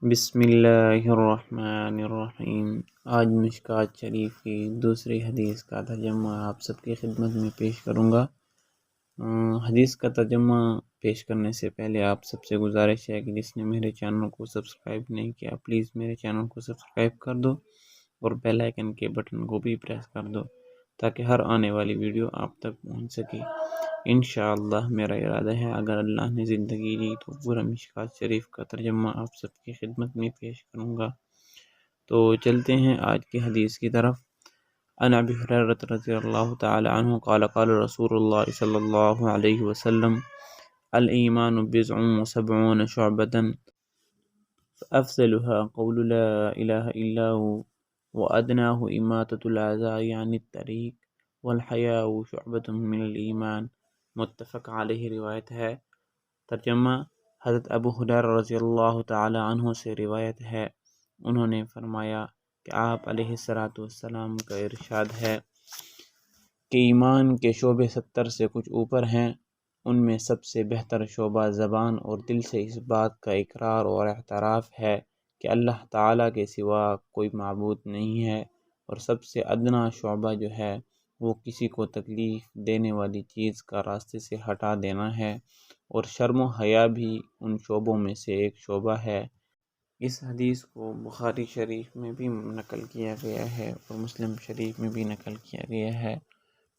بسم اللہ الرحمن الرحیم۔ آج مشکوٰۃ شریف کی دوسری حدیث کا ترجمہ آپ سب کی خدمت میں پیش کروں گا۔ حدیث کا ترجمہ پیش کرنے سے پہلے آپ سب سے گزارش ہے کہ جس نے میرے چینل کو سبسکرائب نہیں کیا پلیز میرے چینل کو سبسکرائب کر دو اور بیل آئیکن کے بٹن کو بھی پریس کر دو تاکہ ہر آنے والی ویڈیو آپ تک پہنچ سکے۔ انشاءاللہ میرا ارادہ ہے اگر اللہ نے زندگی دی تو پورا مشکوٰۃ شریف کا ترجمہ آپ سب کی خدمت میں پیش کروں گا۔ تو چلتے ہیں آج کی حدیث کی طرف۔ عن ابی ہریرہ رضی اللہ تعالی عنہ قال قال رسول اللہ صلی اللہ علیہ وسلم الایمان بضع وسبعون شعبۃ فافضلها قول لا الہ الا هو وادناہ اماطۃ الاذى عن الطریق والحیاء شعبۃ من الایمان، متفق علیہ روایت ہے۔ ترجمہ: حضرت ابو ہریرہ رضی اللہ تعالی عنہ سے روایت ہے، انہوں نے فرمایا کہ آپ علیہ السلام کا ارشاد ہے کہ ایمان کے شعبے 70 سے کچھ اوپر ہیں، ان میں سب سے بہتر شعبہ زبان اور دل سے اس بات کا اقرار اور اعتراف ہے کہ اللہ تعالیٰ کے سوا کوئی معبود نہیں ہے، اور سب سے ادنیٰ شعبہ جو ہے وہ کسی کو تکلیف دینے والی چیز کا راستے سے ہٹا دینا ہے، اور شرم و حیا بھی ان شعبوں میں سے ایک شعبہ ہے۔ اس حدیث کو بخاری شریف میں بھی نقل کیا گیا ہے اور مسلم شریف میں بھی نقل کیا گیا ہے۔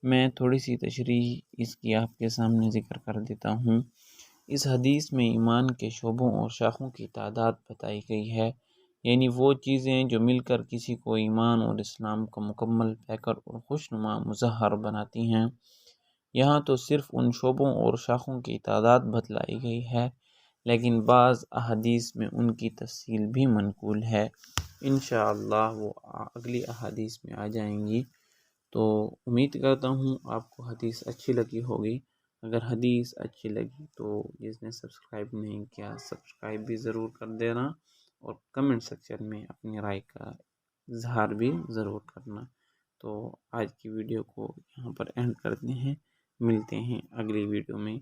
میں تھوڑی سی تشریح اس کی آپ کے سامنے ذکر کر دیتا ہوں۔ اس حدیث میں ایمان کے شعبوں اور شاخوں کی تعداد بتائی گئی ہے، یعنی وہ چیزیں جو مل کر کسی کو ایمان اور اسلام کو مکمل پیکر اور خوشنما مظہر بناتی ہیں۔ یہاں تو صرف ان شعبوں اور شاخوں کی تعداد بتلائی گئی ہے، لیکن بعض احادیث میں ان کی تفصیل بھی منقول ہے۔ انشاءاللہ وہ اگلی احادیث میں آ جائیں گی۔ تو امید کرتا ہوں آپ کو حدیث اچھی لگی ہوگی۔ اگر حدیث اچھی لگی تو جس نے سبسکرائب نہیں کیا سبسکرائب بھی ضرور کر دینا، اور کمنٹ سیکشن میں اپنی رائے کا اظہار بھی ضرور کرنا۔ تو آج کی ویڈیو کو یہاں پر اینڈ کرتے ہیں، ملتے ہیں اگلی ویڈیو میں۔